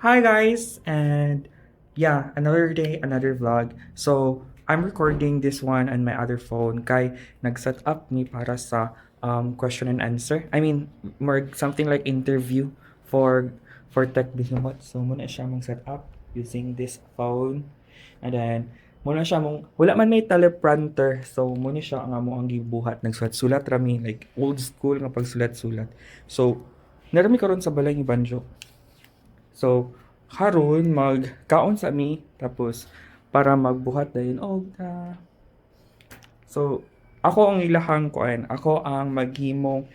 Hi guys, and yeah, another day, another vlog. So, I'm recording this one on my other phone kay nag-set up me para sa question and answer. I mean, more something like interview for Tech Behemoth. So, muna siya mong set up using this phone. And then, muna siya mong, wala man may teleprompter. So, muna siya nga mo ang gibuhat. Nagsulat-sulat rami, like old school nga pagsulat-sulat. So, narami karon sa balay ni Banjo. So, karon magkaon sa mi tapos para magbuhat dayon so ako ang ilahang kuan, ako ang maghimong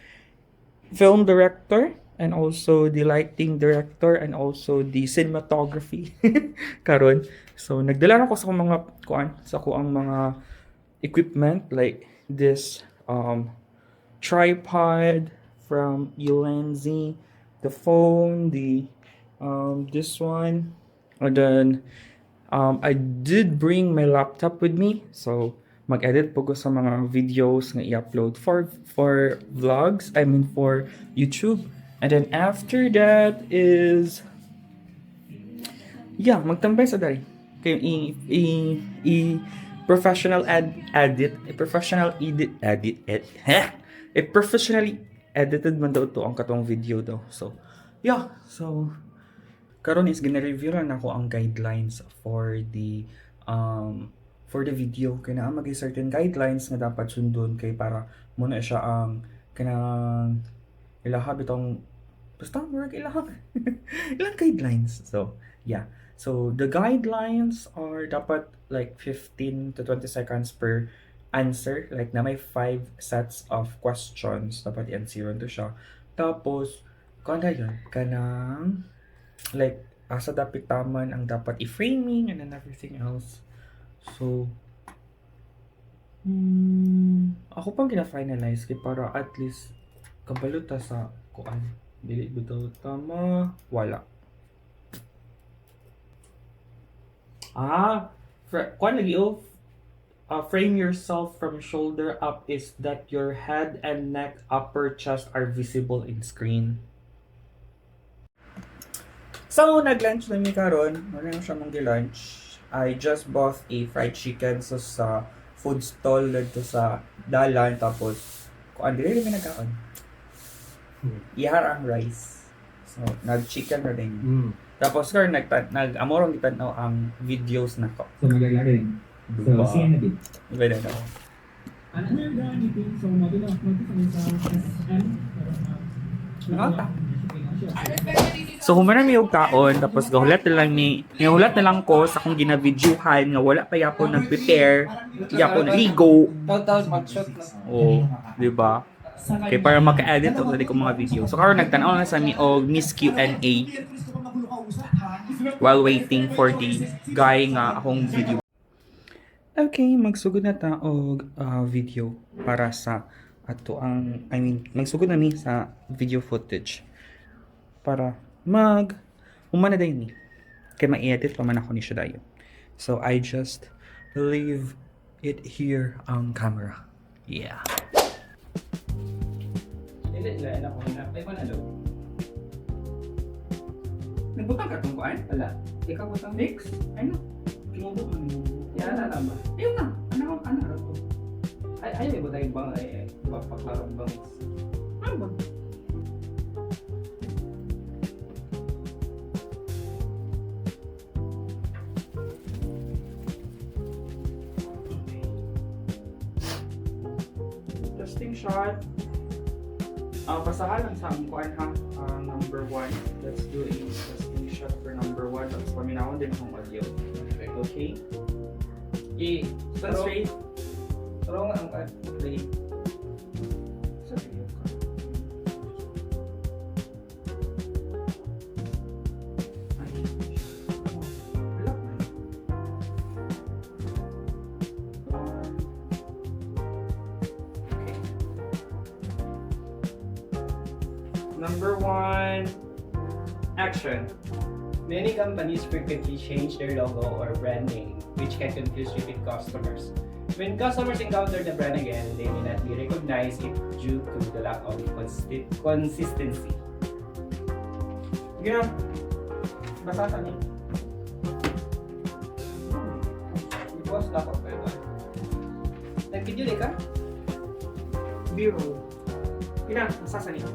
film director and also the lighting director and also the cinematography karon. So nagdala ako sa akong mga kuan, sa ako ang mga equipment like this tripod from Ulenzi, the phone, the this one, and then I did bring my laptop with me, so mag-edit po ko sa mga videos na i-upload for vlogs, I mean for YouTube. And then after that is yeah, magtambay sa dari. Kay i professional edit, a professional a professionally edited man daw to ang katong video daw. So, yeah. So, karon is gina-review lang ako ang guidelines for the video kay naa magay certain guidelines nga dapat sundon kay para muna siya ang kanang ilaha bitong basta work ilaha ilang guidelines. So yeah, so the guidelines are dapat like 15 to 20 seconds per answer, like na may 5 sets of questions dapat i-answeran to siya. Tapos kung yun kanang like asa dapat taman ang dapat i-framing and then everything else. So ako pang gina-finalize kay para at least kabalo ta sa kuan dili bitaw tama wala kuan lagi frame yourself from shoulder up is that your head and neck, upper chest are visible in screen. So, nag-lunch na mi karon. Wala na siya mong lunch. I just bought a fried chicken sa food stall dito sa dalan. Tapos, kung hindi rin nagkaon. Ihar ang rice. So, nag-chicken na din. Tapos, karon nag-amorong itanaw ang videos na ko. So, maglalagay rin. So, siya na din. Iba na ako. Ano na yung gamitin? So, mabilang sa SM. Nakata. So humana mi og kaon tapos gahulat na lang ko sa akong ginavideohan nga wala pa yapon nag-prepare, yapon ligo. Oh, di ba? Kay para maka-edit og dali ko mga video. So karon nagtan-aw na sa mi og Miss Q&A while waiting for the guy nga akong video. Okay, magsugod na ta og video para sa ato ang magsugod na mi sa video footage para umana dayon ni kay ma-edit pa man ako ni siya dayon. So I just leave it here ang camera. Yeah. Nagbutang ka itong kuhaan? Wala. Ikaw butang mix? Ano? Kinubot mo ni mo. Yan na naman. Ayun na. Ano to? Ayaw iba tayo bang papaklarong bang. Ano ba? Testing shot. Basahan lang sa among kuan ha. Number 1. Let's do a testing shot for number 1. Tapos paminawon din akong audio. Okay? Straight. Pero nga ang play. Sa video ka. Ay, wala na. Okay. Number 1. Action. Many companies frequently change their logo or brand name, which can confuse repeat customers. When customers encounter the brand again, they may not be recognized due to the lack of consistency. Sige na. Number 2. Action. Many companies frequently change their logo or brand name, which can confuse repeat customers. When customers encounter the brand again, they may not be recognized due to the lack of consistency. Sige na. Sige na. Basasan niyo. I-post na ako kayo. Nag-video ka? Biro. Kina, basasan niyo.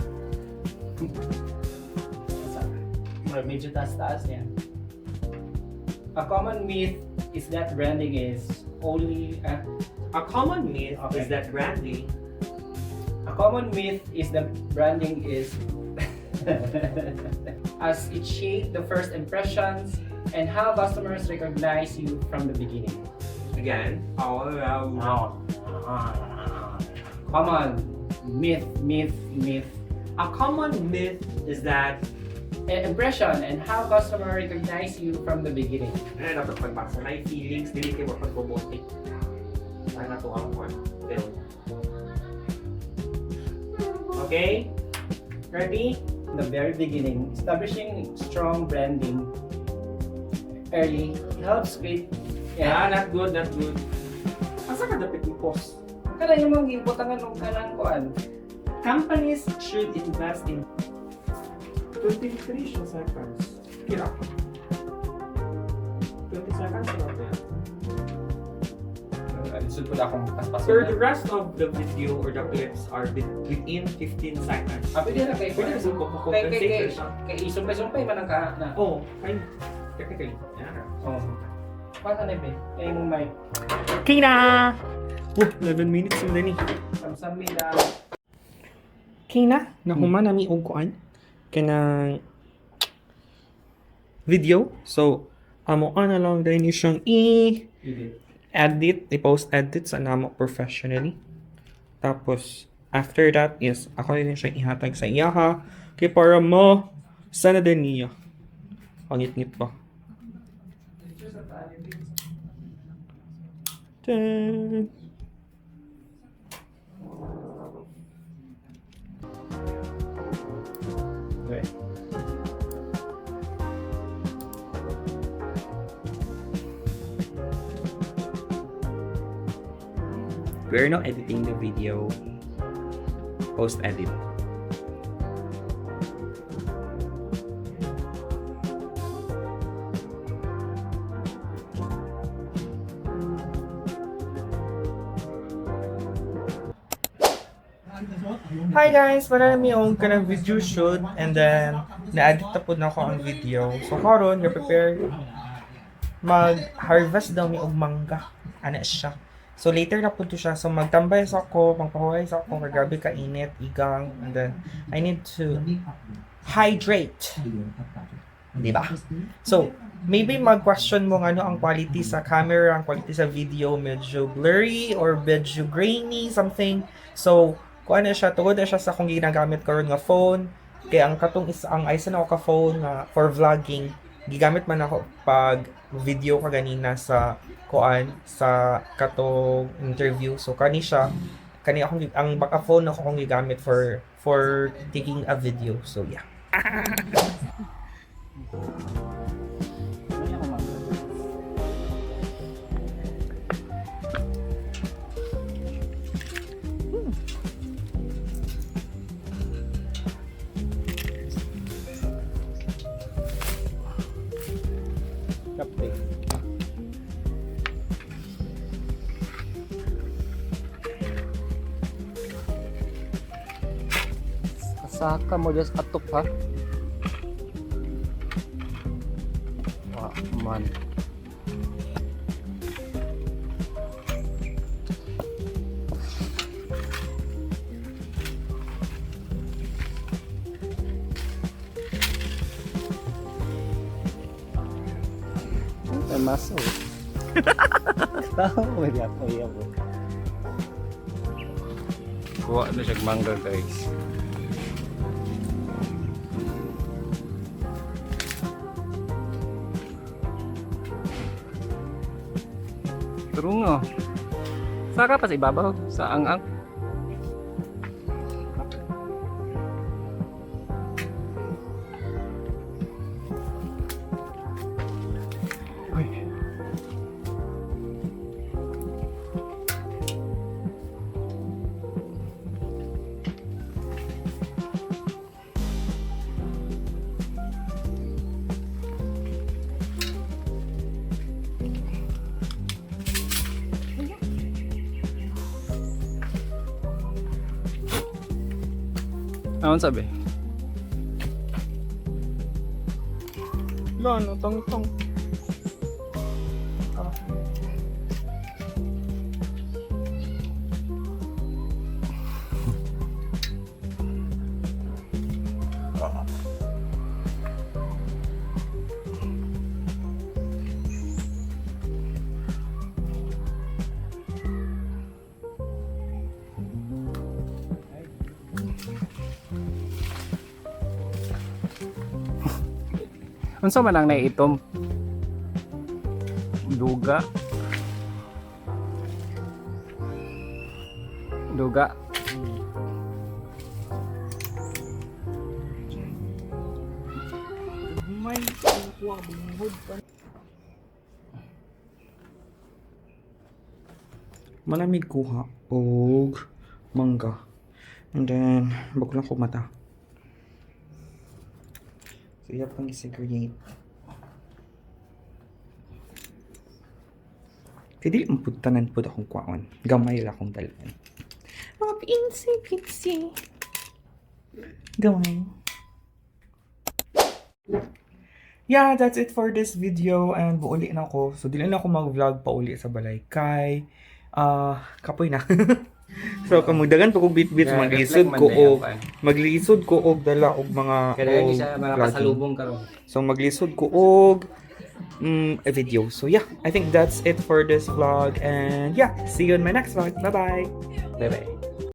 Medyo taas-taas niya. A common myth is that branding is only A common myth Okay. is that branding a common myth is that branding is as it shaped the first impressions and how customers recognize you from the beginning. again, all around. Common myth. A common myth is that Impression and how customer recognize you from the beginning. ano dapat pagbasa na feelings dili kay mo pagbobote. Ay na to ang one. Film. Okay? Ready? In the very beginning, establishing strong branding early helps create Not good, not good. Asa ka dapat i-post? Kada yung mga gibutangan ng kanang kuan. Companies should invest in 23 seconds. Kira. 20 seconds or not? Lisod po na akong paspasin For the rest of the video or the clips are within 15 seconds. Pwede na kay Pwede na kay compensate siya. isumpay-sumpay man ang ka na. Oh, fine. Technically. Yeah. Oh. Paano na ba? Yung may Okay na! 11 minutes yung dani. samsami na. Okay na? Nahuman nami og kuan kanang video. So, amo ana lang dahil siyang edit, i-post edit sa namo professionally. Tapos, after that is, ako din siya ihatag sa iya ha. Kaya para mo, sana din niya. Pangit-ngit pa. Dun. Okay. We're not editing the video. Post-edit. Hi guys! Para namin yung kanang video shoot and then na-edit na po na ako ang video. So karon prepare mag-harvest daw mi og mangga. Ana siya. So later na po to siya. So magtambay sa ako, pangpahuhay sa ako, kagabi ka init, igang, and then I need to hydrate. Diba? So, maybe mag-question mo ano ang quality sa camera, ang quality sa video, medyo blurry or medyo grainy, something. So, kung ano siya, tugod na siya sa kung ginagamit ko rin nga phone. Kaya ang katong ang isa na ako ka phone nga for vlogging, gigamit man ako pag video ka ganina sa kuan sa katong interview. So kani siya, kani akong ang baka phone ako kung gigamit for taking a video. So yeah. Kasaka mo just atok ha. Wah, man. Ay, maso. Tahu mo di ako iya bro. Kuha na siya mangga guys. Turungo. Saka pa sa ibabaw sa ang-ang. Naon sabi? Ano, tong. Unsa man ang naiitom? Duga. Duga. May kuha bungod pa. Malamig kuha og mangga. And then, bago lang ko mata. So, iya pang i-segregate. Kaya di ang putanan po akong kuhaan. Gamay lang akong dalan. Mga pinsi. Gamay. Yeah, that's it for this video. And buuli na ako. So, dili na ako mag-vlog pa uli sa balay. Kay, kapoy na. So, kamudagan pa kong bit-bit. Maglisod ko og dala og mga Kaya og siya vlogging. makasalubong karon. So, maglisod ko og a video. So, yeah, I think that's it for this vlog. And yeah, see you in my next vlog. Bye-bye! Bye-bye.